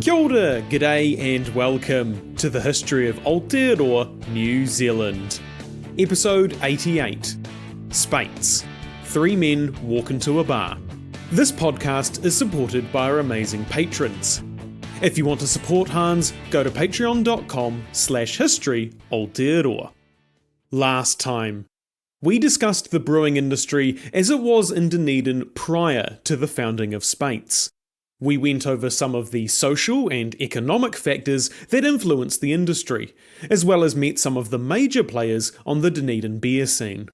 Kia ora, g'day and welcome to the history of Aotearoa, New Zealand. Episode 88, Speight, 3 men walk into a bar. This podcast is supported by our amazing patrons. If you want to support Hans, go to patreon.com/history Aotearoa. Last time, we discussed the brewing industry as it was in Dunedin prior to the founding of Speight. We went over some of the social and economic factors that influenced the industry, as well as met some of the major players on the Dunedin beer scene.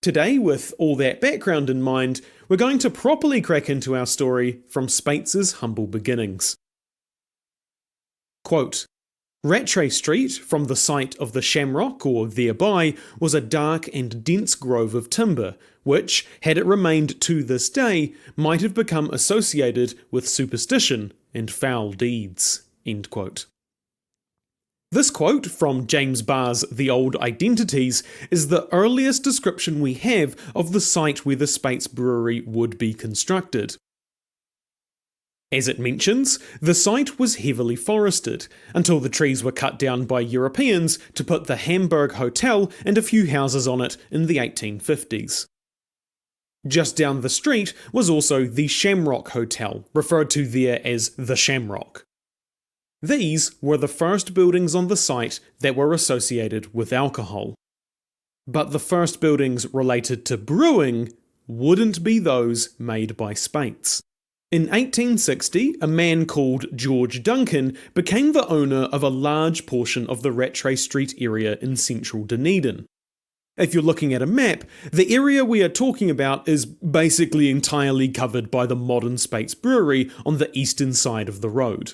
Today, with all that background in mind, we're going to properly crack into our story from Speight's humble beginnings. Quote, Rattray Street, from the site of the Shamrock or thereby, was a dark and dense grove of timber, which, had it remained to this day, might have become associated with superstition and foul deeds. End quote. This quote from James Barr's The Old Identities is the earliest description we have of the site where the Speight's brewery would be constructed. As it mentions, the site was heavily forested, until the trees were cut down by Europeans to put the Hamburg Hotel and a few houses on it in the 1850s. Just down the street was also the Shamrock Hotel, referred to there as the Shamrock. These were the first buildings on the site that were associated with alcohol. But the first buildings related to brewing wouldn't be those made by Speight's. In 1860, a man called George Duncan became the owner of a large portion of the Rattray Street area in central Dunedin. If you're looking at a map, the area we are talking about is basically entirely covered by the modern Speight's brewery on the eastern side of the road.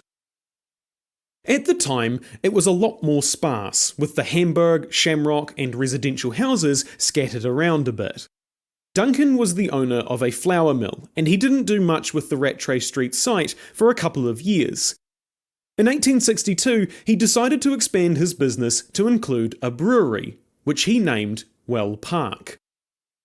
At the time, it was a lot more sparse, with the Hamburg, Shamrock and residential houses scattered around a bit. Duncan was the owner of a flour mill, and he didn't do much with the Rattray Street site for a couple of years. In 1862, he decided to expand his business to include a brewery, which he named Well Park.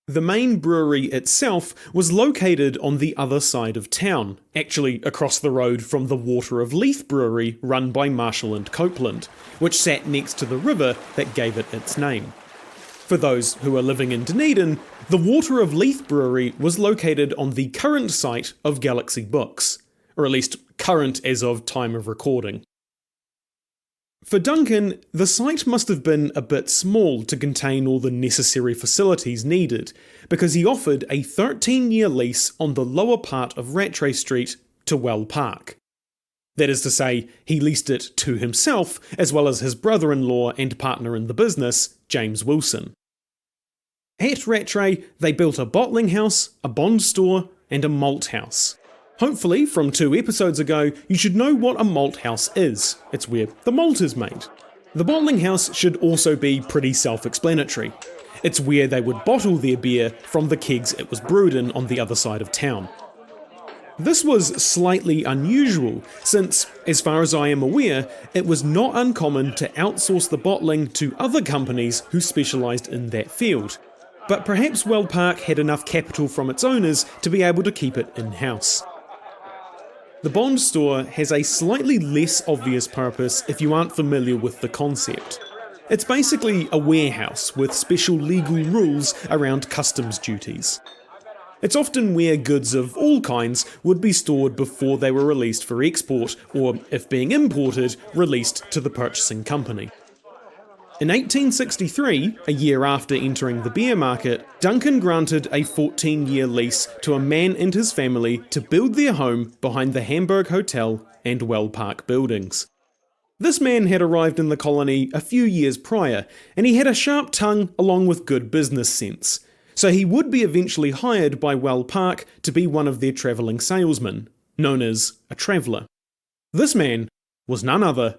The main brewery itself was located on the other side of town, actually across the road from the Water of Leith brewery run by Marshall and Copeland, which sat next to the river that gave it its name. For those who are living in Dunedin, the Water of Leith brewery was located on the current site of Galaxy Books, or at least current as of time of recording. For Duncan, the site must have been a bit small to contain all the necessary facilities needed, because he offered a 13-year lease on the lower part of Rattray Street to Well Park. That is to say, he leased it to himself, as well as his brother-in-law and partner in the business, James Wilson. At Rattray, they built a bottling house, a bond store, and a malt house. Hopefully, from 2 episodes ago, you should know what a malt house is. It's where the malt is made. The bottling house should also be pretty self-explanatory. It's where they would bottle their beer from the kegs it was brewed in on the other side of town. This was slightly unusual, since, as far as I am aware, it was not uncommon to outsource the bottling to other companies who specialised in that field. But perhaps Well Park had enough capital from its owners to be able to keep it in-house. The bond store has a slightly less obvious purpose if you aren't familiar with the concept. It's basically a warehouse with special legal rules around customs duties. It's often where goods of all kinds would be stored before they were released for export, or, if being imported, released to the purchasing company. In 1863, a year after entering the beer market, Duncan granted a 14-year lease to a man and his family to build their home behind the Hamburg Hotel and Well Park buildings. This man had arrived in the colony a few years prior, and he had a sharp tongue along with good business sense. So he would be eventually hired by Well Park to be one of their travelling salesmen, known as a traveller. This man was none other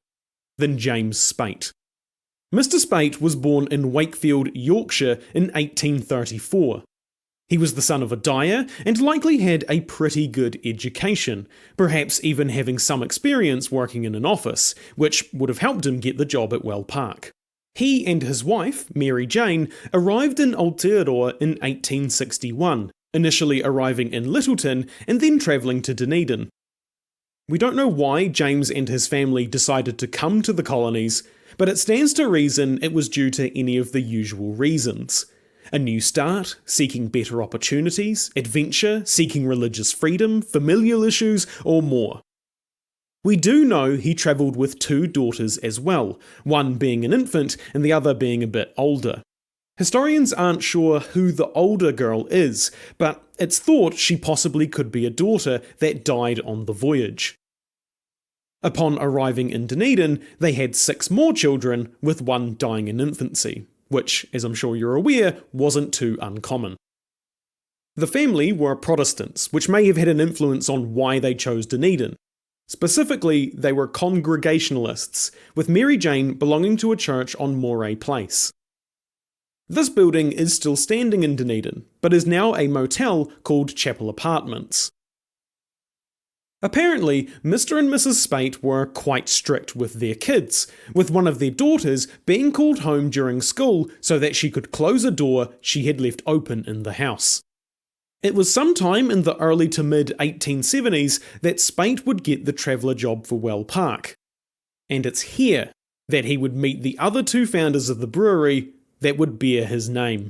than James Speight. Mr. Speight was born in Wakefield, Yorkshire in 1834. He was the son of a dyer and likely had a pretty good education, perhaps even having some experience working in an office, which would have helped him get the job at Well Park. He and his wife, Mary Jane, arrived in Aotearoa in 1861, initially arriving in Lyttelton and then travelling to Dunedin. We don't know why James and his family decided to come to the colonies, but it stands to reason it was due to any of the usual reasons. A new start, seeking better opportunities, adventure, seeking religious freedom, familial issues, or more. We do know he travelled with 2 daughters as well, one being an infant and the other being a bit older. Historians aren't sure who the older girl is, but it's thought she possibly could be a daughter that died on the voyage. Upon arriving in Dunedin, they had 6 more children, with 1 dying in infancy, which, as I'm sure you're aware, wasn't too uncommon. The family were Protestants, which may have had an influence on why they chose Dunedin. Specifically, they were Congregationalists, with Mary Jane belonging to a church on Moray Place. This building is still standing in Dunedin, but is now a motel called Chapel Apartments. Apparently, Mr. and Mrs. Speight were quite strict with their kids, with one of their daughters being called home during school so that she could close a door she had left open in the house. It was sometime in the early to mid 1870s that Speight would get the traveller job for Well Park. And it's here that he would meet the other 2 founders of the brewery that would bear his name.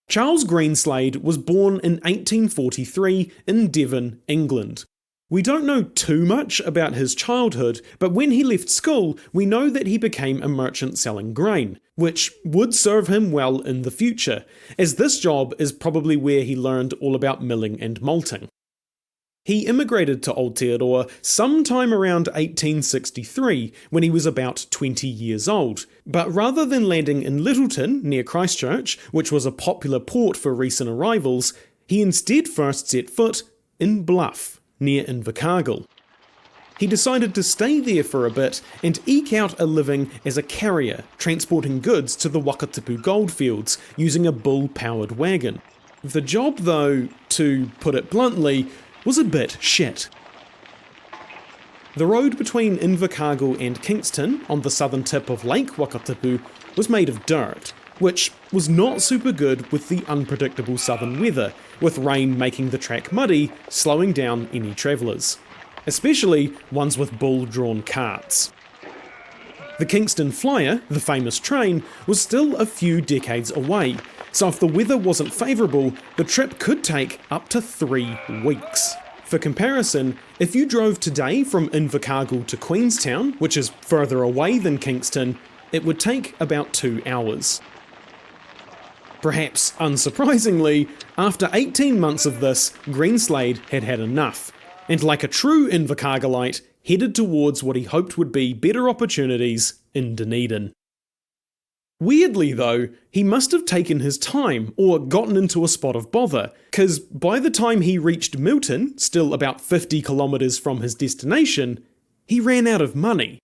Charles Greenslade was born in 1843 in Devon, England. We don't know too much about his childhood, but when he left school, we know that he became a merchant selling grain, which would serve him well in the future, as this job is probably where he learned all about milling and malting. He immigrated to Aotearoa sometime around 1863, when he was about 20 years old, but rather than landing in Littleton, near Christchurch, which was a popular port for recent arrivals, he instead first set foot in Bluff, near Invercargill. He decided to stay there for a bit and eke out a living as a carrier, transporting goods to the Wakatipu goldfields using a bull-powered wagon. The job, though, to put it bluntly, was a bit shit. The road between Invercargill and Kingston, on the southern tip of Lake Wakatipu, was made of dirt, which was not super good with the unpredictable southern weather, with rain making the track muddy, slowing down any travellers, especially ones with bull-drawn carts. The Kingston Flyer, the famous train, was still a few decades away, so if the weather wasn't favourable, the trip could take up to 3 weeks. For comparison, if you drove today from Invercargill to Queenstown, which is further away than Kingston, it would take about 2 hours. Perhaps unsurprisingly, after 18 months of this, Greenslade had had enough, and like a true Invercargillite, headed towards what he hoped would be better opportunities in Dunedin. Weirdly though, he must have taken his time or gotten into a spot of bother, cause by the time he reached Milton, still about 50 kilometres from his destination, he ran out of money.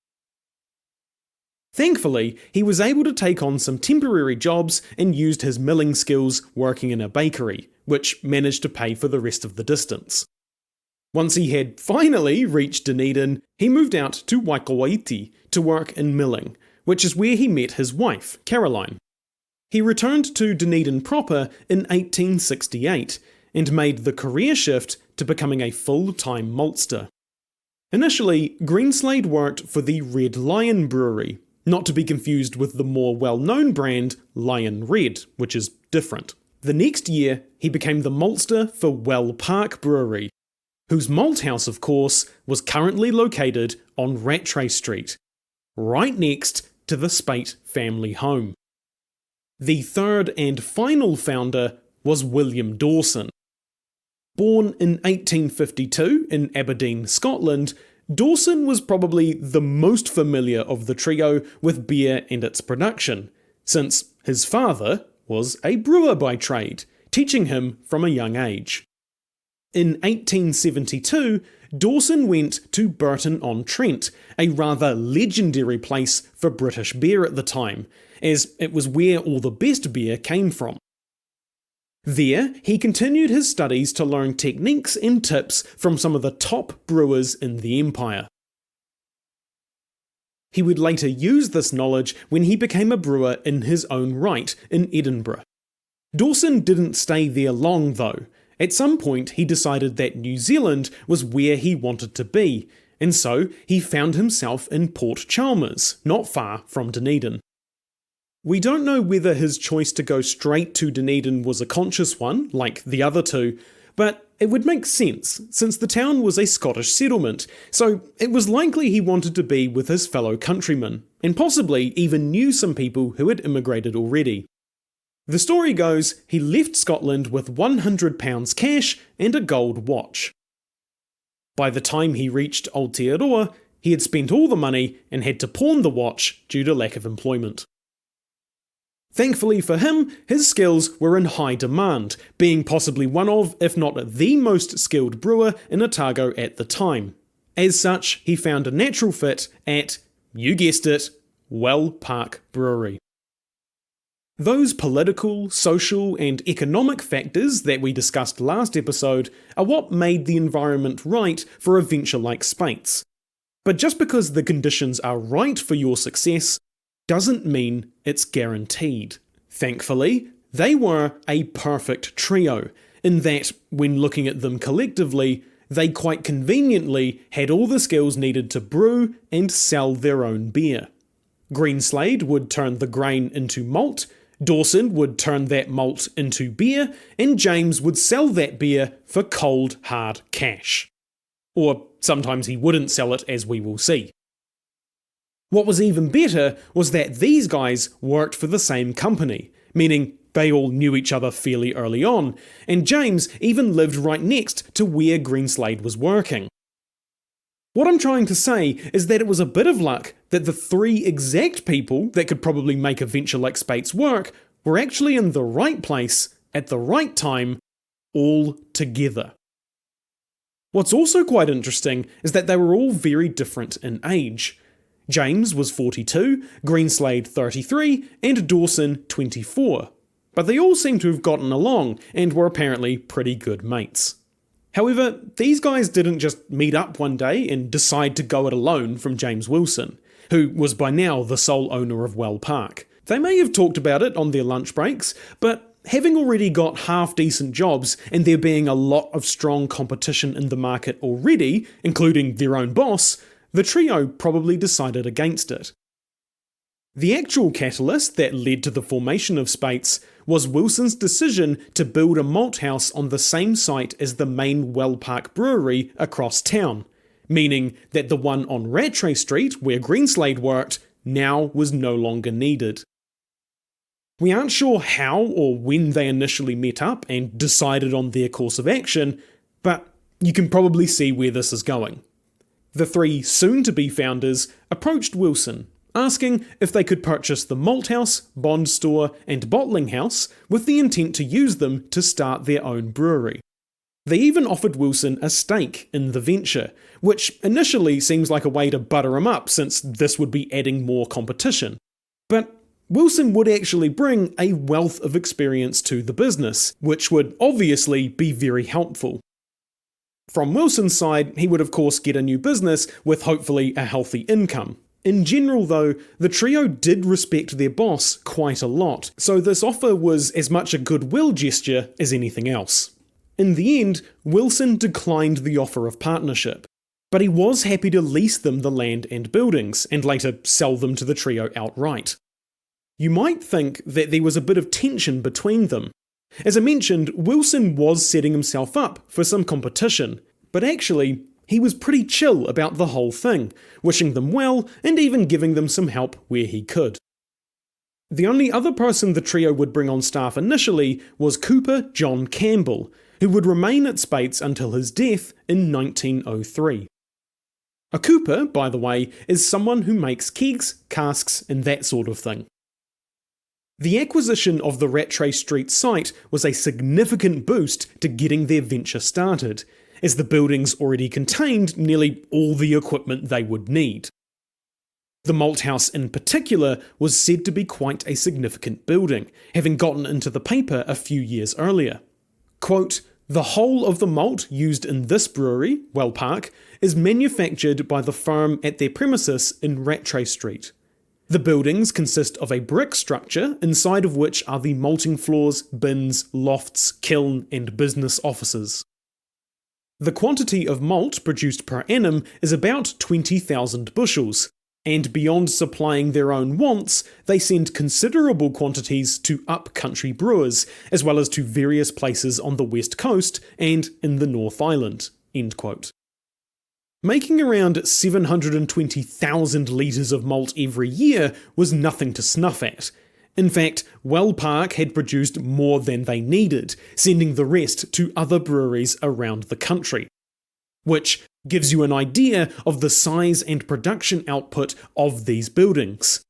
Thankfully, he was able to take on some temporary jobs and used his milling skills working in a bakery, which managed to pay for the rest of the distance. Once he had finally reached Dunedin, he moved out to Waikawaiti to work in milling, which is where he met his wife, Caroline. He returned to Dunedin proper in 1868 and made the career shift to becoming a full-time maltster. Initially, Greenslade worked for the Red Lion Brewery, not to be confused with the more well-known brand Lion Red, which is different. The next year, he became the maltster for Well Park Brewery, whose malt house, of course, was currently located on Rattray Street, right next to the Speight family home. The third and final founder was William Dawson. Born in 1852 in Aberdeen, Scotland, Dawson was probably the most familiar of the trio with beer and its production, since his father was a brewer by trade, teaching him from a young age. In 1872, Dawson went to Burton-on-Trent, a rather legendary place for British beer at the time, as it was where all the best beer came from. There, he continued his studies to learn techniques and tips from some of the top brewers in the empire. He would later use this knowledge when he became a brewer in his own right in Edinburgh. Dawson didn't stay there long though, At some point, he decided that New Zealand was where he wanted to be, and so he found himself in Port Chalmers, not far from Dunedin. We don't know whether his choice to go straight to Dunedin was a conscious one, like the other two, but it would make sense, since the town was a Scottish settlement, so it was likely he wanted to be with his fellow countrymen, and possibly even knew some people who had immigrated already. The story goes he left Scotland with £100 cash and a gold watch. By the time he reached Aotearoa, he had spent all the money and had to pawn the watch due to lack of employment. Thankfully for him, his skills were in high demand, being possibly one of, if not the most skilled brewer in Otago at the time. As such, he found a natural fit at, you guessed it, Well Park Brewery. Those political, social, and economic factors that we discussed last episode are what made the environment right for a venture like Speight's. But just because the conditions are right for your success doesn't mean it's guaranteed. Thankfully, they were a perfect trio, in that, when looking at them collectively, they quite conveniently had all the skills needed to brew and sell their own beer. Greenslade would turn the grain into malt, Dawson would turn that malt into beer, and James would sell that beer for cold, hard cash. Or sometimes he wouldn't sell it, as we will see. What was even better was that these guys worked for the same company, meaning they all knew each other fairly early on, and James even lived right next to where Greenslade was working. What I'm trying to say is that it was a bit of luck that the three exact people that could probably make a venture like Speight's work were actually in the right place at the right time, all together. What's also quite interesting is that they were all very different in age. James was 42, Greenslade 33, and Dawson 24. But they all seem to have gotten along and were apparently pretty good mates. However, these guys didn't just meet up one day and decide to go it alone from James Wilson, who was by now the sole owner of Well Park. They may have talked about it on their lunch breaks, but having already got half-decent jobs and there being a lot of strong competition in the market already, including their own boss, the trio probably decided against it. The actual catalyst that led to the formation of Speight's was Wilson's decision to build a malt house on the same site as the main Well Park brewery across town, meaning that the one on Rattray Street, where Greenslade worked, now was no longer needed. We aren't sure how or when they initially met up and decided on their course of action, but you can probably see where this is going. The three soon-to-be founders approached Wilson, asking if they could purchase the malt house, bond store, and bottling house with the intent to use them to start their own brewery. They even offered Wilson a stake in the venture, which initially seems like a way to butter him up since this would be adding more competition. But Wilson would actually bring a wealth of experience to the business, which would obviously be very helpful. From Wilson's side, he would of course get a new business with hopefully a healthy income. In general though, the trio did respect their boss quite a lot, so this offer was as much a goodwill gesture as anything else. In the end, Wilson declined the offer of partnership, but he was happy to lease them the land and buildings, and later sell them to the trio outright. You might think that there was a bit of tension between them. As I mentioned, Wilson was setting himself up for some competition, but actually, he was pretty chill about the whole thing, wishing them well and even giving them some help where he could. The only other person the trio would bring on staff initially was Cooper John Campbell, who would remain at Speight's until his death in 1903. A cooper, by the way, is someone who makes kegs, casks, and that sort of thing. The acquisition of the Rattray Street site was a significant boost to getting their venture started, as the buildings already contained nearly all the equipment they would need. The malt house in particular was said to be quite a significant building, having gotten into the paper a few years earlier. Quote, "The whole of the malt used in this brewery, Well Park, is manufactured by the firm at their premises in Rattray Street. The buildings consist of a brick structure, inside of which are the malting floors, bins, lofts, kiln, and business offices. The quantity of malt produced per annum is about 20,000 bushels, and beyond supplying their own wants, they send considerable quantities to up-country brewers, as well as to various places on the west coast and in the North Island." End quote. Making around 720,000 litres of malt every year was nothing to snuff at. In fact, Well Park had produced more than they needed, sending the rest to other breweries around the country. Which gives you an idea of the size and production output of these buildings.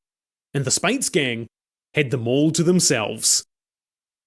And the Speight's gang had them all to themselves.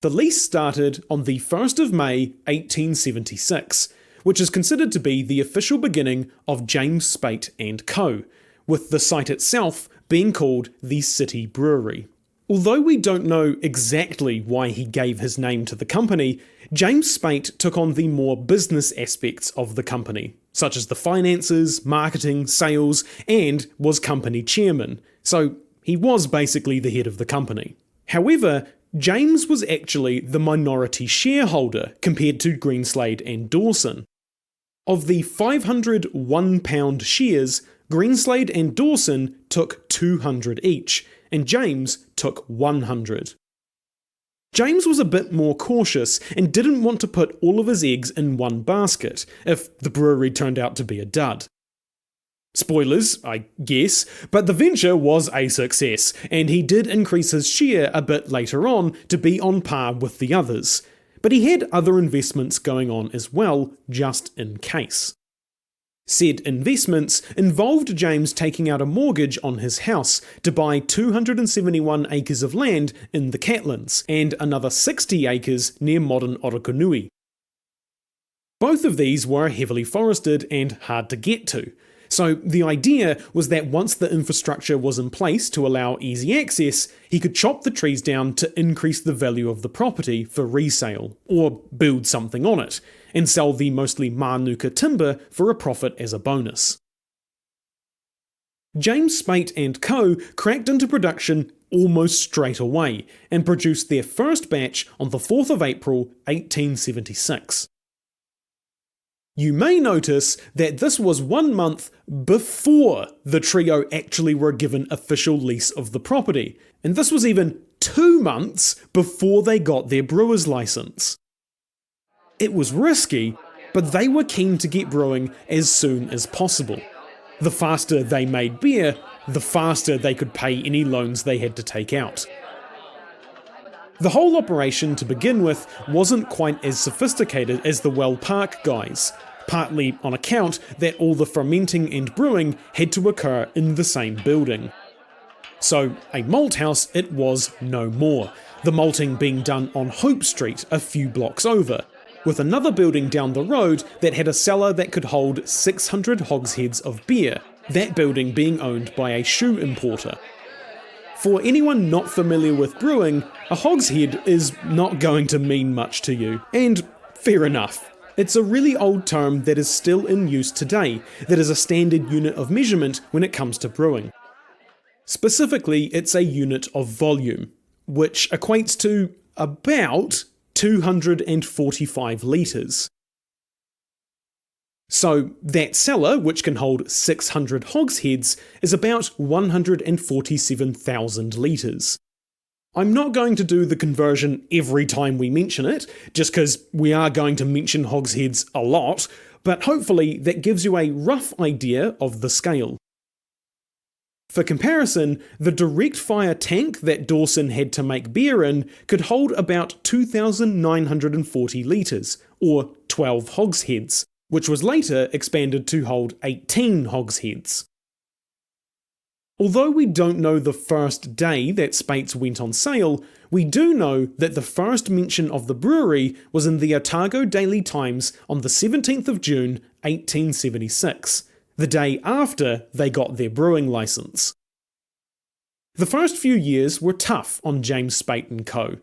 The lease started on the 1st of May 1876, which is considered to be the official beginning of James Speight and Co., with the site itself being called the City Brewery. Although we don't know exactly why he gave his name to the company, James Speight took on the more business aspects of the company, such as the finances, marketing, sales, and was company chairman, so he was basically the head of the company. However, James was actually the minority shareholder compared to Greenslade and Dawson. Of the 500 £1 shares, Greenslade and Dawson took 200 each, and James took 100. James was a bit more cautious and didn't want to put all of his eggs in one basket if the brewery turned out to be a dud. Spoilers, I guess, but the venture was a success, and he did increase his share a bit later on to be on par with the others. But he had other investments going on as well, just in case. Said investments involved James taking out a mortgage on his house to buy 271 acres of land in the Catlins and another 60 acres near modern Orokonui. Both of these were heavily forested and hard to get to, so the idea was that once the infrastructure was in place to allow easy access, he could chop the trees down to increase the value of the property for resale, or build something on it, and sell the mostly Manuka timber for a profit as a bonus. James Speight and Co. cracked into production almost straight away, and produced their first batch on the 4th of April 1876. You may notice that this was 1 month before the trio actually were given official lease of the property, and this was even 2 months before they got their brewer's license. It was risky, but they were keen to get brewing as soon as possible. The faster they made beer, the faster they could pay any loans they had to take out. The whole operation to begin with wasn't quite as sophisticated as the Well Park guys, partly on account that all the fermenting and brewing had to occur in the same building. So a malt house it was no more, the malting being done on Hope Street a few blocks over, with another building down the road that had a cellar that could hold 600 hogsheads of beer, that building being owned by a shoe importer. For anyone not familiar with brewing, a hogshead is not going to mean much to you, and fair enough. It's a really old term that is still in use today, that is a standard unit of measurement when it comes to brewing. Specifically, it's a unit of volume, which equates to about 245 litres. So that cellar, which can hold 600 hogsheads, is about 147,000 litres. I'm not going to do the conversion every time we mention it, just because we are going to mention hogsheads a lot, but hopefully that gives you a rough idea of the scale. For comparison, the direct fire tank that Dawson had to make beer in could hold about 2,940 litres, or 12 hogsheads, which was later expanded to hold 18 hogsheads. Although we don't know the first day that Speight's went on sale, we do know that the first mention of the brewery was in the Otago Daily Times on the 17th of June 1876, the day after they got their brewing licence. The first few years were tough on James Speight & Co.,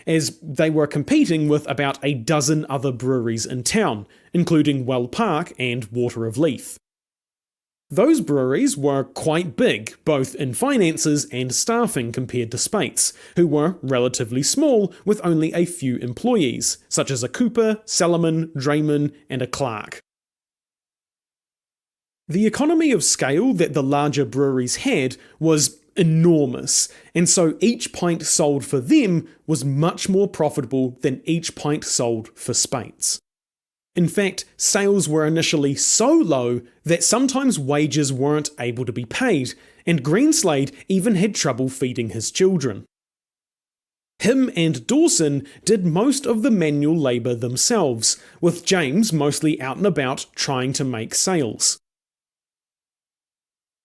as they were competing with about a dozen other breweries in town, including Well Park and Water of Leith. Those breweries were quite big, both in finances and staffing compared to Speight's, who were relatively small with only a few employees, such as a cooper, cellarman, drayman, and a clerk. The economy of scale that the larger breweries had was enormous, and so each pint sold for them was much more profitable than each pint sold for Speight's. In fact, sales were initially so low that sometimes wages weren't able to be paid, and Greenslade even had trouble feeding his children. Him and Dawson did most of the manual labour themselves, with James mostly out and about trying to make sales.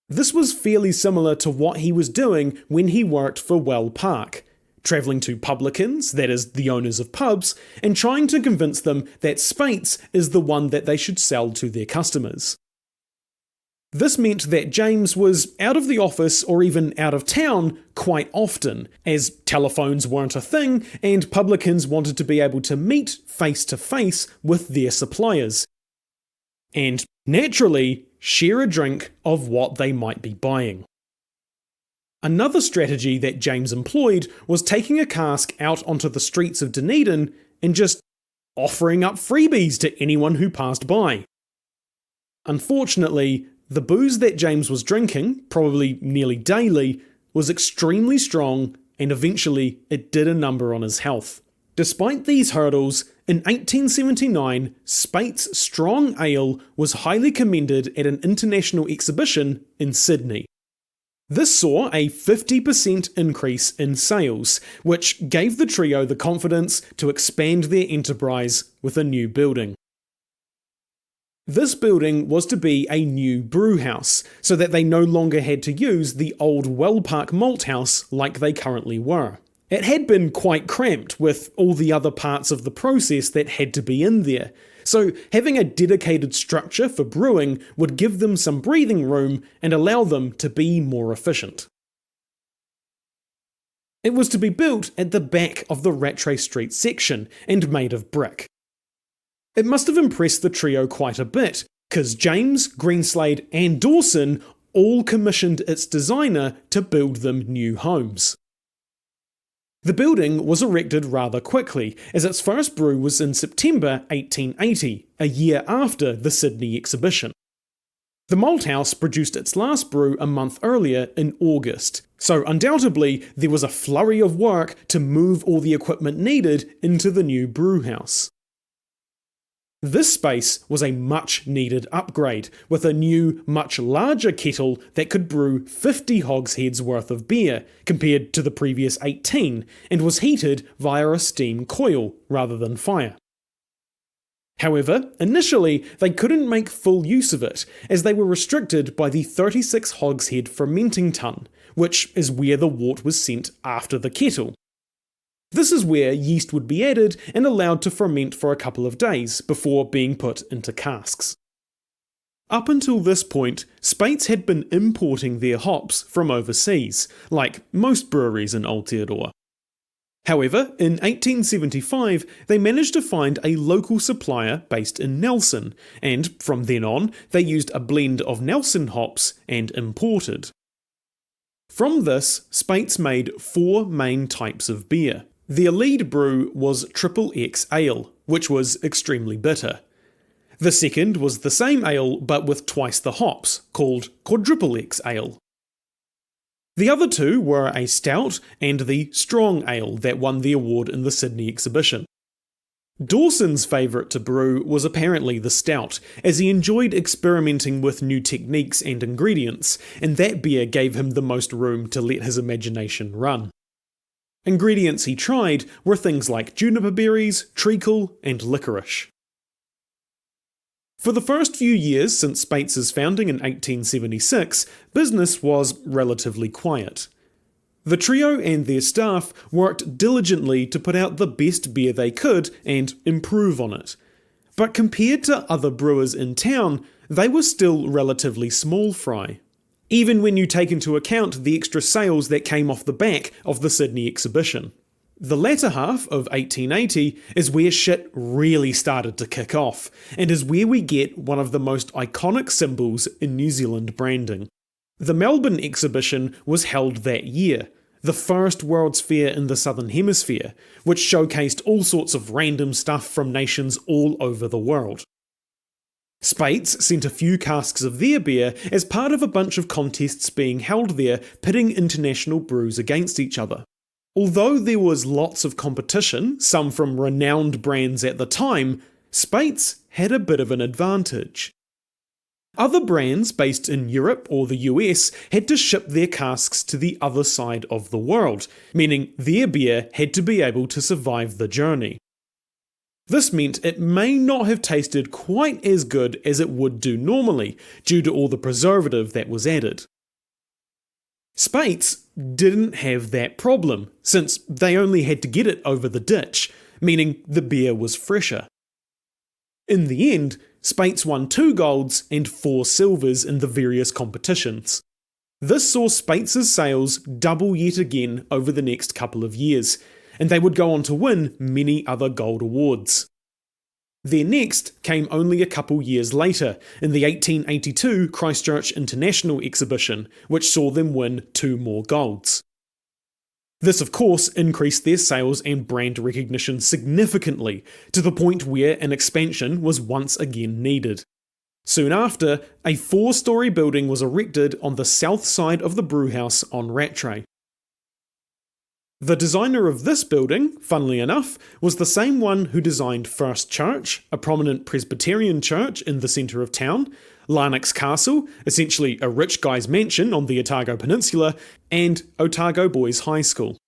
This was fairly similar to what he was doing when he worked for Well Park, travelling to publicans, that is, the owners of pubs, and trying to convince them that Speight's is the one that they should sell to their customers. This meant that James was out of the office or even out of town quite often, as telephones weren't a thing and publicans wanted to be able to meet face to face with their suppliers. And naturally, share a drink of what they might be buying. Another strategy that James employed was taking a cask out onto the streets of Dunedin and just offering up freebies to anyone who passed by. Unfortunately, the booze that James was drinking, probably nearly daily, was extremely strong and eventually it did a number on his health. Despite these hurdles, in 1879, Speight's Strong Ale was highly commended at an international exhibition in Sydney. This saw a 50% increase in sales, which gave the trio the confidence to expand their enterprise with a new building. This building was to be a new brewhouse, so that they no longer had to use the old Well Park malt house like they currently were. It had been quite cramped with all the other parts of the process that had to be in there, so having a dedicated structure for brewing would give them some breathing room and allow them to be more efficient. It was to be built at the back of the Rattray Street section and made of brick. It must have impressed the trio quite a bit, because James, Greenslade and Dawson all commissioned its designer to build them new homes. The building was erected rather quickly, as its first brew was in September 1880, a year after the Sydney exhibition. The malt house produced its last brew a month earlier in August, so undoubtedly there was a flurry of work to move all the equipment needed into the new brewhouse. This space was a much needed upgrade, with a new, much larger kettle that could brew 50 hogsheads worth of beer, compared to the previous 18, and was heated via a steam coil rather than fire. However, initially they couldn't make full use of it, as they were restricted by the 36 hogshead fermenting tun, which is where the wort was sent after the kettle. This is where yeast would be added and allowed to ferment for a couple of days before being put into casks. Up until this point, Speight's had been importing their hops from overseas, like most breweries in Aotearoa. However, in 1875, they managed to find a local supplier based in Nelson, and from then on, they used a blend of Nelson hops and imported. From this, Speight's made 4 main types of beer. Their lead brew was Triple X Ale, which was extremely bitter. The second was the same ale but with twice the hops, called Quadruple X Ale. The other 2 were a stout and the Strong Ale that won the award in the Sydney exhibition. Dawson's favourite to brew was apparently the stout, as he enjoyed experimenting with new techniques and ingredients, and that beer gave him the most room to let his imagination run. Ingredients he tried were things like juniper berries, treacle, and licorice. For the first few years since Speight's founding in 1876, business was relatively quiet. The trio and their staff worked diligently to put out the best beer they could and improve on it. But compared to other brewers in town, they were still relatively small fry, even when you take into account the extra sales that came off the back of the Sydney exhibition. The latter half of 1880 is where shit really started to kick off, and is where we get one of the most iconic symbols in New Zealand branding. The Melbourne exhibition was held that year, the first World's Fair in the Southern Hemisphere, which showcased all sorts of random stuff from nations all over the world. Speight's sent a few casks of their beer as part of a bunch of contests being held there, pitting international brews against each other. Although there was lots of competition, some from renowned brands at the time, Speight's had a bit of an advantage. Other brands based in Europe or the US had to ship their casks to the other side of the world, meaning their beer had to be able to survive the journey. This meant it may not have tasted quite as good as it would do normally, due to all the preservative that was added. Speight's didn't have that problem, since they only had to get it over the ditch, meaning the beer was fresher. In the end, Speight's won 2 golds and 4 silvers in the various competitions. This saw Speight's sales double yet again over the next couple of years, and they would go on to win many other gold awards. Their next came only a couple years later, in the 1882 Christchurch International Exhibition, which saw them win 2 more golds. This of course increased their sales and brand recognition significantly, to the point where an expansion was once again needed. Soon after, a 4-storey building was erected on the south side of the brewhouse on Rattray. The designer of this building, funnily enough, was the same one who designed First Church, a prominent Presbyterian church in the centre of town, Larnax Castle, essentially a rich guy's mansion on the Otago Peninsula, and Otago Boys High School.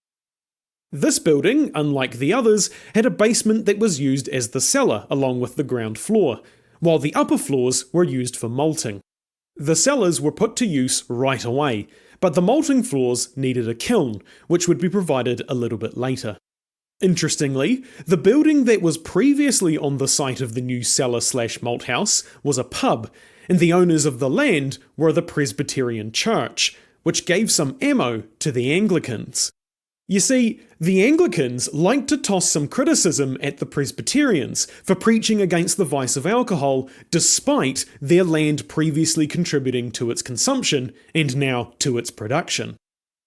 This building, unlike the others, had a basement that was used as the cellar along with the ground floor, while the upper floors were used for malting. The cellars were put to use right away, but the malting floors needed a kiln, which would be provided a little bit later. Interestingly, the building that was previously on the site of the new cellar/malt house was a pub, and the owners of the land were the Presbyterian Church, which gave some ammo to the Anglicans. You see, the Anglicans liked to toss some criticism at the Presbyterians for preaching against the vice of alcohol, despite their land previously contributing to its consumption and now to its production,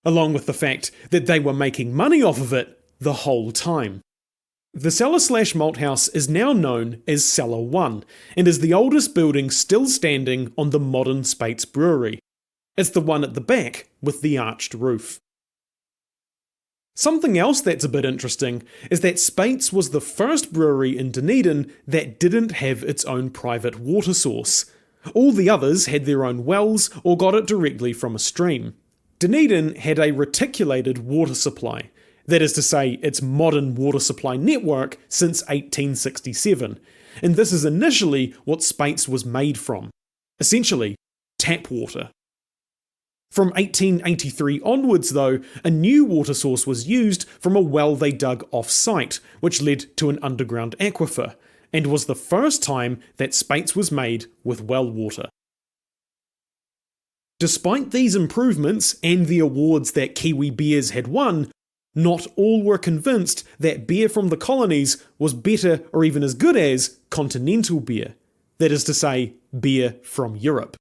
along with the fact that they were making money off of it the whole time. The cellar/malt house is now known as Cellar 1 and is the oldest building still standing on the modern Speight's brewery. It's the one at the back with the arched roof. Something else that's a bit interesting is that Speight's was the first brewery in Dunedin that didn't have its own private water source. All the others had their own wells or got it directly from a stream. Dunedin had a reticulated water supply, that is to say its modern water supply network since 1867, and this is initially what Speight's was made from. Essentially, tap water. From 1883 onwards though, a new water source was used from a well they dug off-site, which led to an underground aquifer, and was the first time that Speight's was made with well water. Despite these improvements and the awards that Kiwi beers had won, not all were convinced that beer from the colonies was better or even as good as continental beer, that is to say, beer from Europe.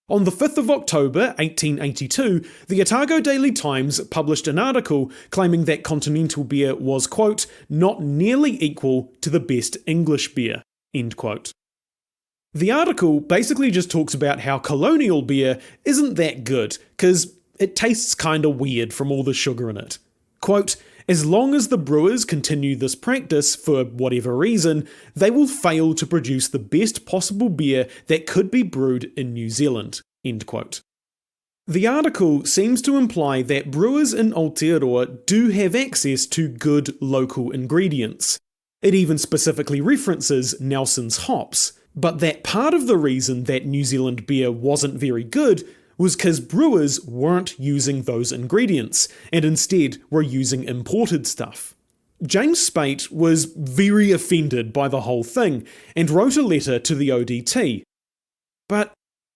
On the 5th of October 1882, the Otago Daily Times published an article claiming that continental beer was, quote, not nearly equal to the best English beer, end quote. The article basically just talks about how colonial beer isn't that good, because it tastes kinda weird from all the sugar in it. Quote, as long as the brewers continue this practice for whatever reason, they will fail to produce the best possible beer that could be brewed in New Zealand, end quote. The article seems to imply that brewers in Aotearoa do have access to good local ingredients. It even specifically references Nelson's hops, but that part of the reason that New Zealand beer wasn't very good was because brewers weren't using those ingredients, and instead were using imported stuff. James Speight was very offended by the whole thing, and wrote a letter to the ODT. But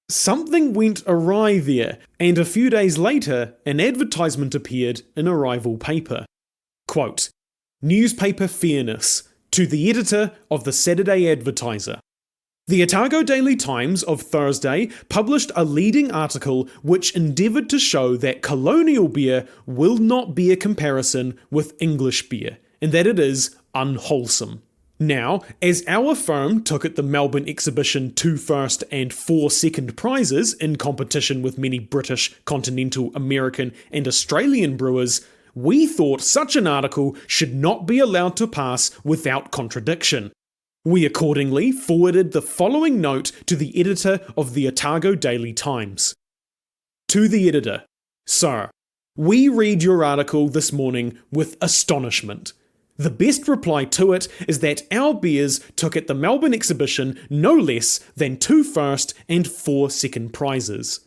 something went awry there, and a few days later, an advertisement appeared in a rival paper. Quote, "Newspaper fairness. To the editor of the Saturday Advertiser. The Otago Daily Times of Thursday published a leading article which endeavoured to show that colonial beer will not be a comparison with English beer, and that it is unwholesome. Now, as our firm took at the Melbourne exhibition 2 first and 4 second prizes in competition with many British, continental, American and Australian brewers, we thought such an article should not be allowed to pass without contradiction. We accordingly forwarded the following note to the editor of the Otago Daily Times. To the editor, Sir, we read your article this morning with astonishment. The best reply to it is that our beers took at the Melbourne exhibition no less than 2 first and 4 second prizes.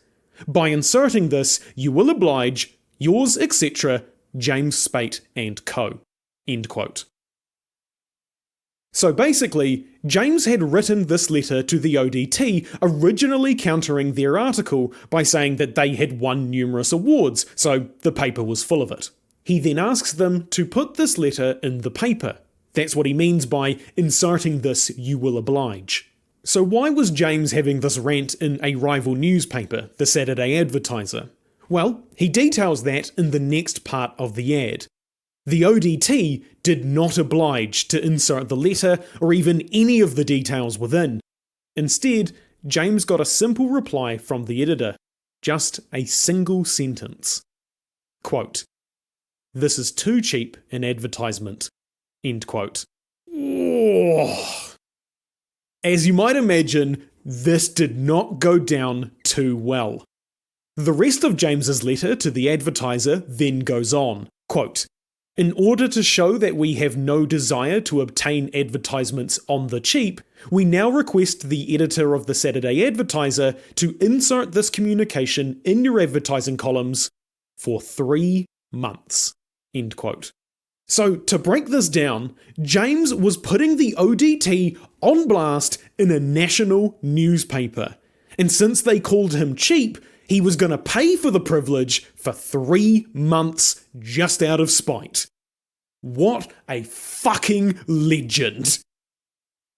By inserting this, you will oblige, yours etc., James Speight and Co." End quote. So basically, James had written this letter to the ODT, originally countering their article by saying that they had won numerous awards, so the paper was full of it. He then asks them to put this letter in the paper. That's what he means by inserting this, you will oblige. So why was James having this rant in a rival newspaper, the Saturday Advertiser? Well, he details that in the next part of the ad. The ODT did not oblige to insert the letter or even any of the details within. Instead, James got a simple reply from the editor. Just a single sentence. Quote, "This is too cheap an advertisement." End quote. Oh. As you might imagine, this did not go down too well. The rest of James's letter to the Advertiser then goes on, quote, "In order to show that we have no desire to obtain advertisements on the cheap, we now request the editor of the Saturday Advertiser to insert this communication in your advertising columns for 3 months." End quote. So, to break this down, James was putting the ODT on blast in a national newspaper. And since they called him cheap, he was going to pay for the privilege for 3 months just out of spite. What a fucking legend.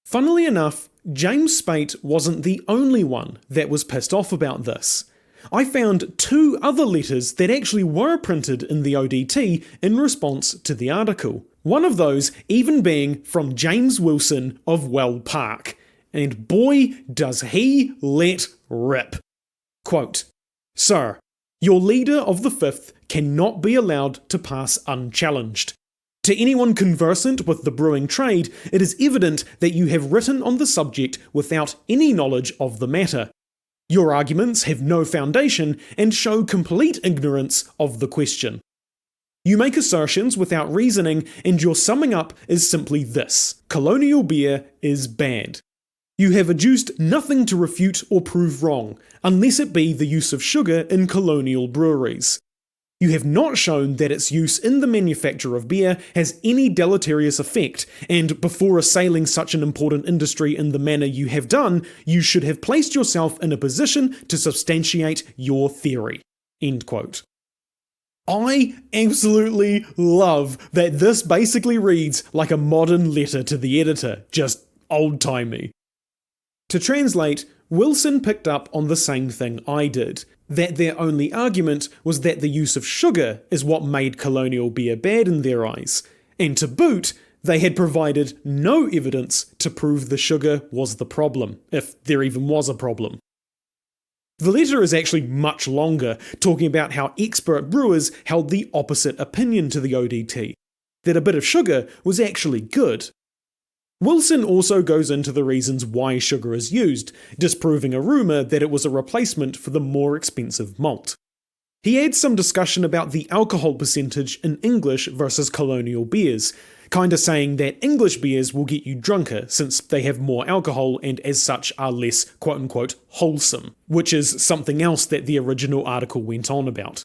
Funnily enough, James Speight wasn't the only one that was pissed off about this. I found 2 other letters that actually were printed in the ODT in response to the article. One of those even being from James Wilson of Well Park. And boy, does he let rip. Quote, "Sir, your leader of the 5th cannot be allowed to pass unchallenged. To anyone conversant with the brewing trade, it is evident that you have written on the subject without any knowledge of the matter. Your arguments have no foundation and show complete ignorance of the question. You make assertions without reasoning, and your summing up is simply this: colonial beer is bad. You have adduced nothing to refute or prove wrong, unless it be the use of sugar in colonial breweries. You have not shown that its use in the manufacture of beer has any deleterious effect, and before assailing such an important industry in the manner you have done, you should have placed yourself in a position to substantiate your theory." End quote. I absolutely love that this basically reads like a modern letter to the editor, just old-timey. To translate, Wilson picked up on the same thing I did, that their only argument was that the use of sugar is what made colonial beer bad in their eyes, and to boot, they had provided no evidence to prove the sugar was the problem, if there even was a problem. The letter is actually much longer, talking about how expert brewers held the opposite opinion to the ODT, that a bit of sugar was actually good. Wilson also goes into the reasons why sugar is used, disproving a rumour that it was a replacement for the more expensive malt. He adds some discussion about the alcohol percentage in English versus colonial beers, kinda saying that English beers will get you drunker since they have more alcohol and as such are less quote-unquote wholesome, which is something else that the original article went on about.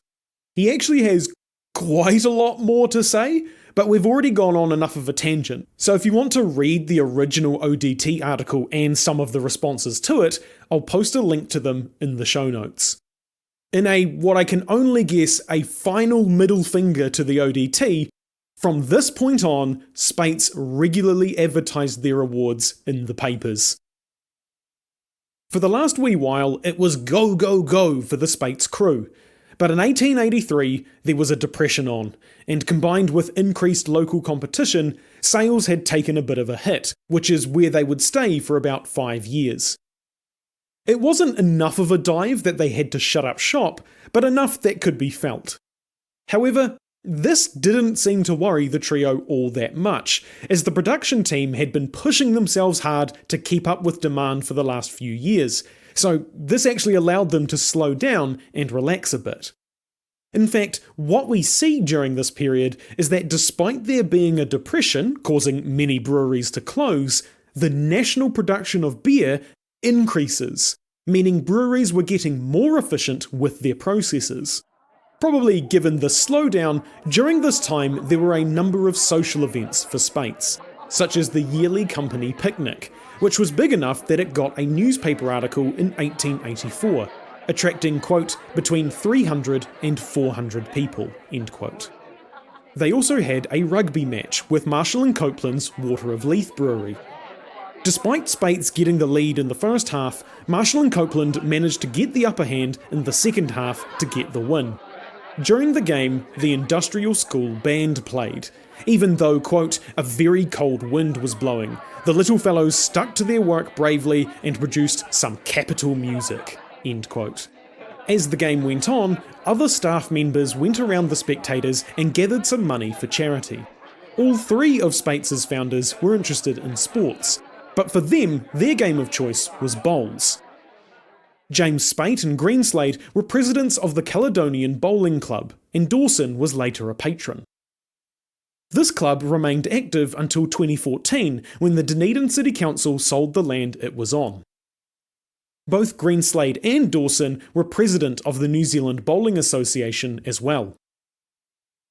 He actually has quite a lot more to say, but we've already gone on enough of a tangent, so if you want to read the original ODT article and some of the responses to it, I'll post a link to them in the show notes. In what I can only guess, a final middle finger to the ODT, From this point on, Speight's regularly advertised their awards in the papers. For the last wee while, it was go, go, go for the Speight's crew. But in 1883, there was a depression on, and combined with increased local competition, sales had taken a bit of a hit, which is where they would stay for about 5 years. It wasn't enough of a dive that they had to shut up shop, but enough that could be felt. However, this didn't seem to worry the trio all that much, as the production team had been pushing themselves hard to keep up with demand for the last few years, so this actually allowed them to slow down and relax a bit. In fact, what we see during this period is that despite there being a depression causing many breweries to close, the national production of beer increases, meaning breweries were getting more efficient with their processes. Probably given the slowdown, during this time there were a number of social events for Speight's, such as the yearly company picnic, which was big enough that it got a newspaper article in 1884, attracting, quote, between 300 and 400 people, end quote. They also had a rugby match with Marshall and Copeland's Water of Leith brewery. Despite Speight's getting the lead in the first half, Marshall and Copeland managed to get the upper hand in the second half to get the win. During the game, the industrial school band played. Even though, quote, a very cold wind was blowing, the little fellows stuck to their work bravely and produced some capital music, end quote. As the game went on, other staff members went around the spectators and gathered some money for charity. All three of Speight's founders were interested in sports, but for them, their game of choice was bowls. James Speight and Greenslade were presidents of the Caledonian Bowling Club, and Dawson was later a patron. This club remained active until 2014, when the Dunedin City Council sold the land it was on. Both Greenslade and Dawson were president of the New Zealand Bowling Association as well.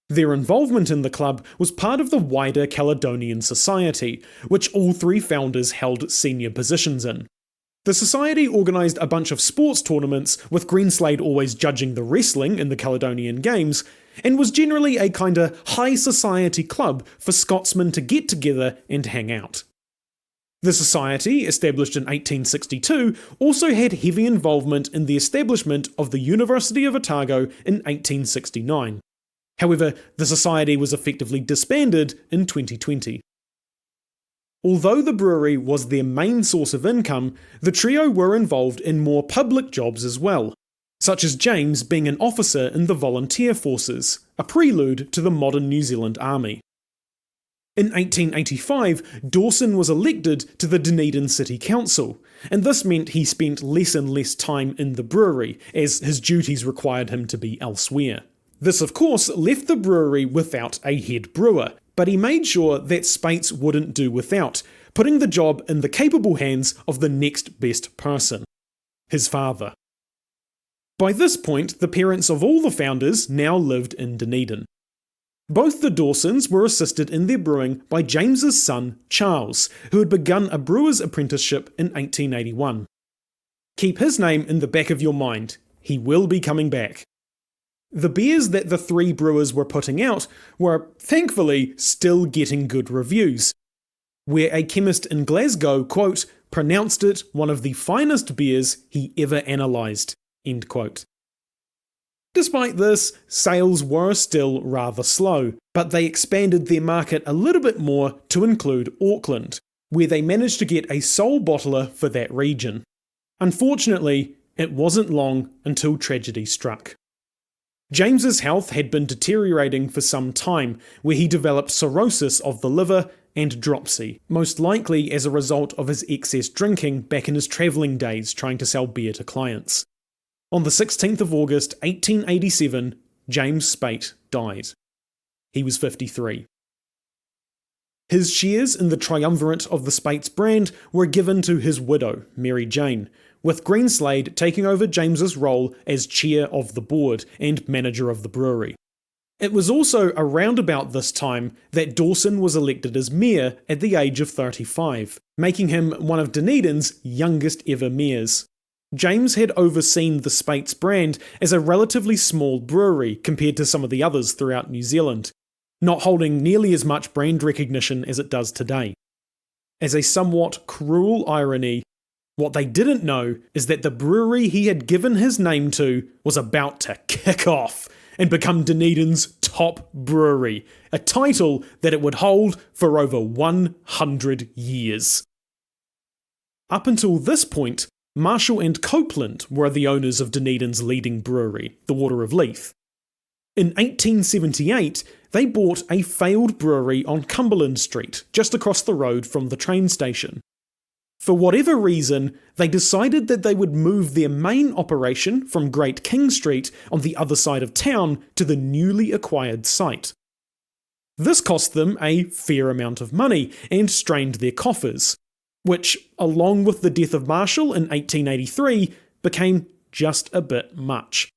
Their involvement in the club was part of the wider Caledonian Society, which all three founders held senior positions in. The society organised a bunch of sports tournaments, with Greenslade always judging the wrestling in the Caledonian Games, and was generally a kinda high society club for Scotsmen to get together and hang out. The society, established in 1862, also had heavy involvement in the establishment of the University of Otago in 1869. However, the society was effectively disbanded in 2020. Although the brewery was their main source of income, the trio were involved in more public jobs as well, such as James being an officer in the volunteer forces, a prelude to the modern New Zealand Army. In 1885, Dawson was elected to the Dunedin City Council, and this meant he spent less and less time in the brewery, as his duties required him to be elsewhere. This, of course, left the brewery without a head brewer, but he made sure that Speight's wouldn't do without, putting the job in the capable hands of the next best person, his father. By this point, the parents of all the founders now lived in Dunedin. Both the Dawsons were assisted in their brewing by James's son, Charles, who had begun a brewer's apprenticeship in 1881. Keep his name in the back of your mind. He will be coming back. The beers that the three brewers were putting out were, thankfully, still getting good reviews, where a chemist in Glasgow, quote, pronounced it one of the finest beers he ever analysed, end quote. Despite this, sales were still rather slow, but they expanded their market a little bit more to include Auckland, where they managed to get a sole bottler for that region. Unfortunately, it wasn't long until tragedy struck. James's health had been deteriorating for some time, where he developed cirrhosis of the liver and dropsy, most likely as a result of his excess drinking back in his travelling days trying to sell beer to clients. On the 16th of August 1887, James Speight died. He was 53. His shares in the triumvirate of the Speight's brand were given to his widow, Mary Jane, with Greenslade taking over James's role as chair of the board and manager of the brewery. It was also around about this time that Dawson was elected as mayor at the age of 35, making him one of Dunedin's youngest ever mayors. James had overseen the Speight's brand as a relatively small brewery compared to some of the others throughout New Zealand. not holding nearly as much brand recognition as it does today. As a somewhat cruel irony, what they didn't know is that the brewery he had given his name to was about to kick off and become Dunedin's top brewery, a title that it would hold for over 100 years. Up until this point, Marshall and Copeland were the owners of Dunedin's leading brewery, the Water of Leith. In 1878, they bought a failed brewery on Cumberland Street, just across the road from the train station. For whatever reason, they decided that they would move their main operation from Great King Street on the other side of town to the newly acquired site. This cost them a fair amount of money and strained their coffers, which, along with the death of Marshall in 1883, became just a bit much,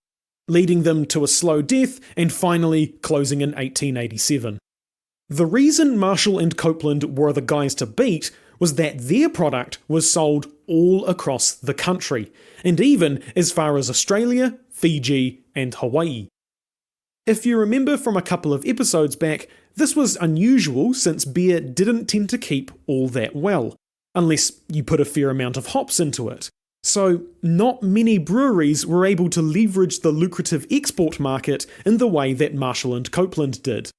leading them to a slow death and finally closing in 1887. The reason Marshall and Copeland were the guys to beat was that their product was sold all across the country, and even as far as Australia, Fiji, and Hawaii. If you remember from a couple of episodes back, this was unusual since beer didn't tend to keep all that well, unless you put a fair amount of hops into it. So, not many breweries were able to leverage the lucrative export market in the way that Marshall and Copeland did.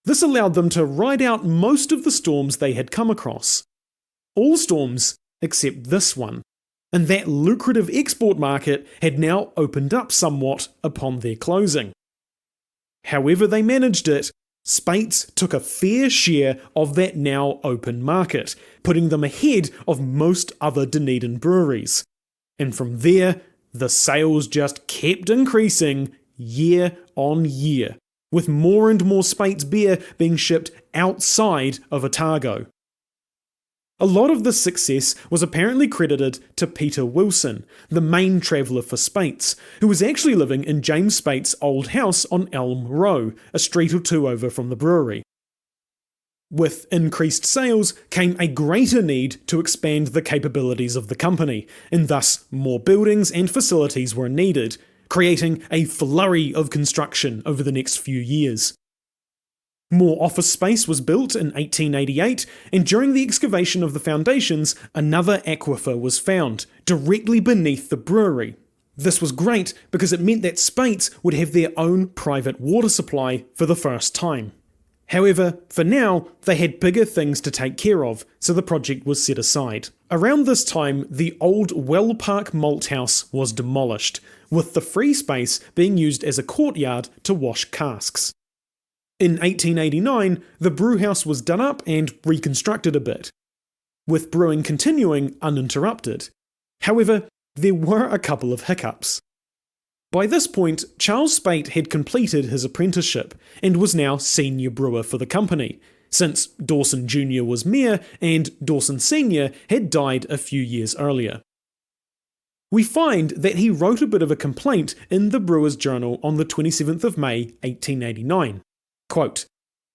This allowed them to ride out most of the storms they had come across. All storms except this one, and that lucrative export market had now opened up somewhat upon their closing. However they managed it, Speight's took a fair share of that now open market, putting them ahead of most other Dunedin breweries. And from there, the sales just kept increasing year on year, with more and more Speight's beer being shipped outside of Otago. A lot of this success was apparently credited to Peter Wilson, the main traveller for Speight's, who was actually living in James Speight's old house on Elm Row, a street or two over from the brewery. With increased sales came a greater need to expand the capabilities of the company, and thus more buildings and facilities were needed, creating a flurry of construction over the next few years. More office space was built in 1888, and during the excavation of the foundations, another aquifer was found, directly beneath the brewery. This was great because it meant that Speight's would have their own private water supply for the first time. However, for now, they had bigger things to take care of, so the project was set aside. Around this time, the old Well Park Malt House was demolished, with the free space being used as a courtyard to wash casks. In 1889, the brewhouse was done up and reconstructed a bit, with brewing continuing uninterrupted. However, there were a couple of hiccups. By this point, Charles Speight had completed his apprenticeship and was now senior brewer for the company, since Dawson Jr. was mayor and Dawson Sr. had died a few years earlier. We find that he wrote a bit of a complaint in the Brewer's Journal on the 27th of May, 1889. Quote,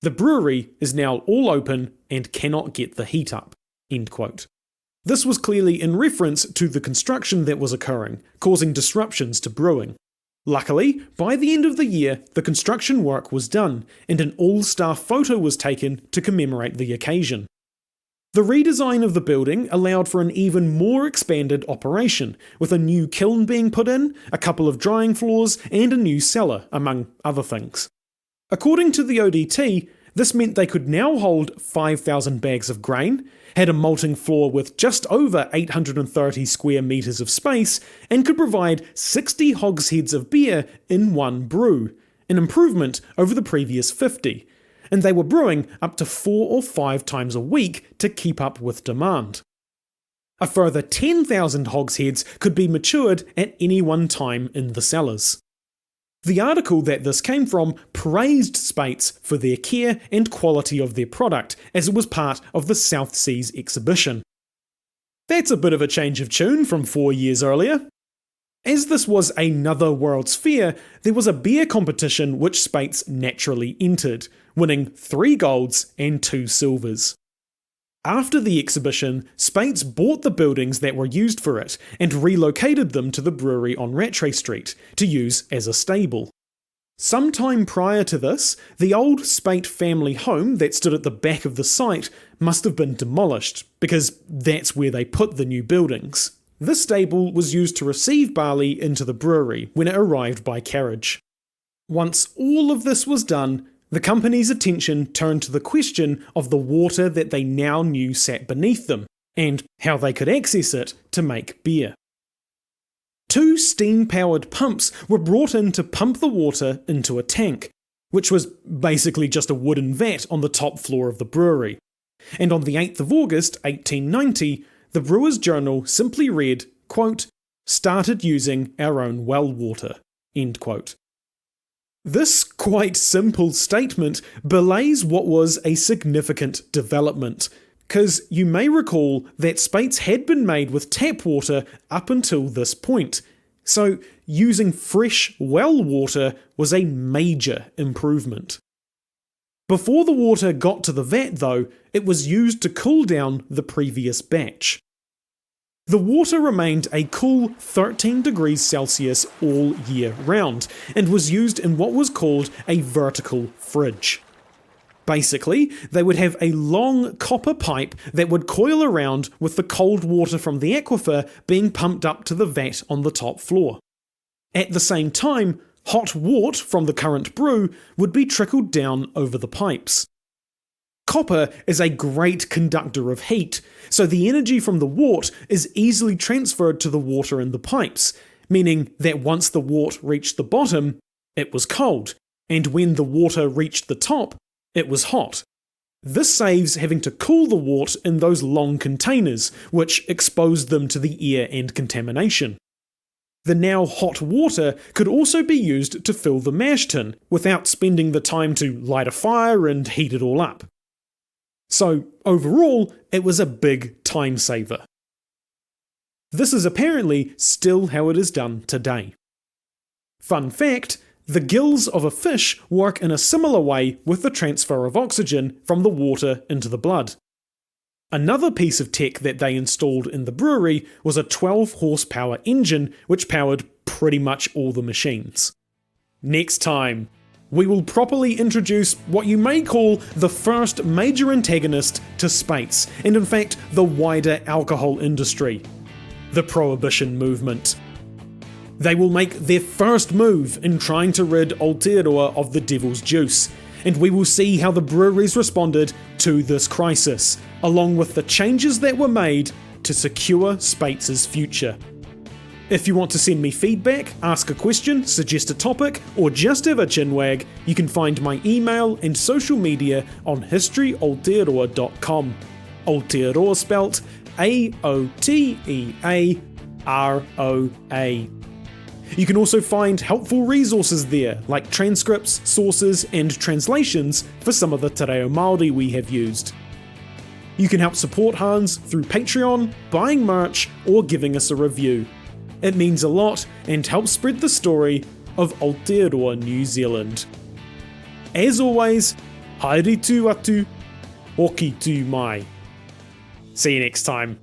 "The brewery is now all open and cannot get the heat up." End quote. This was clearly in reference to the construction that was occurring, causing disruptions to brewing. Luckily, by the end of the year, the construction work was done, and an all-staff photo was taken to commemorate the occasion. The redesign of the building allowed for an even more expanded operation, with a new kiln being put in, a couple of drying floors, and a new cellar, among other things. According to the ODT, this meant they could now hold 5,000 bags of grain, had a malting floor with just over 830 square metres of space, and could provide 60 hogsheads of beer in one brew, an improvement over the previous 50, and they were brewing up to 4 or 5 times a week to keep up with demand. A further 10,000 hogsheads could be matured at any one time in the cellars. The article that this came from praised Speight's for their care and quality of their product, as it was part of the South Seas exhibition. That's a bit of a change of tune from 4 years earlier. As this was another World's Fair, there was a beer competition which Speight's naturally entered, winning 3 golds and 2 silvers. After the exhibition, Speight's bought the buildings that were used for it and relocated them to the brewery on Rattray Street to use as a stable. Sometime prior to this, the old Speight family home that stood at the back of the site must have been demolished, because that's where they put the new buildings. This stable was used to receive barley into the brewery when it arrived by carriage. Once all of this was done, the company's attention turned to the question of the water that they now knew sat beneath them, and how they could access it to make beer. 2 steam-powered pumps were brought in to pump the water into a tank, which was basically just a wooden vat on the top floor of the brewery. And on the 8th of August 1890, the Brewer's Journal simply read, quote, "Started using our own well water," end quote. This quite simple statement belays what was a significant development, because you may recall that Speight's had been made with tap water up until this point, so using fresh well water was a major improvement. Before the water got to the vat though, it was used to cool down the previous batch. The water remained a cool 13 degrees Celsius all year round, and was used in what was called a vertical fridge. Basically, they would have a long copper pipe that would coil around with the cold water from the aquifer being pumped up to the vat on the top floor. At the same time, hot wort from the current brew would be trickled down over the pipes. Copper is a great conductor of heat, so the energy from the wort is easily transferred to the water in the pipes, meaning that once the wort reached the bottom, it was cold, and when the water reached the top, it was hot. This saves having to cool the wort in those long containers, which exposed them to the air and contamination. The now hot water could also be used to fill the mash tun, without spending the time to light a fire and heat it all up. So overall, it was a big time saver. This is apparently still how it is done today. Fun fact, the gills of a fish work in a similar way with the transfer of oxygen from the water into the blood. Another piece of tech that they installed in the brewery was a 12 horsepower engine which powered pretty much all the machines. Next time, we will properly introduce what you may call the first major antagonist to Speight's, and in fact the wider alcohol industry, the Prohibition movement. They will make their first move in trying to rid Aotearoa of the devil's juice, and we will see how the breweries responded to this crisis, along with the changes that were made to secure Speight's future. If you want to send me feedback, ask a question, suggest a topic, or just have a chinwag, you can find my email and social media on historyaotearoa.com. Aotearoa spelt Aotearoa. You can also find helpful resources there, like transcripts, sources, and translations for some of the te reo Māori we have used. You can help support Hans through Patreon, buying merch, or giving us a review. It means a lot and helps spread the story of Aotearoa, New Zealand. As always, haere tū atu, hoki tū mai. See you next time.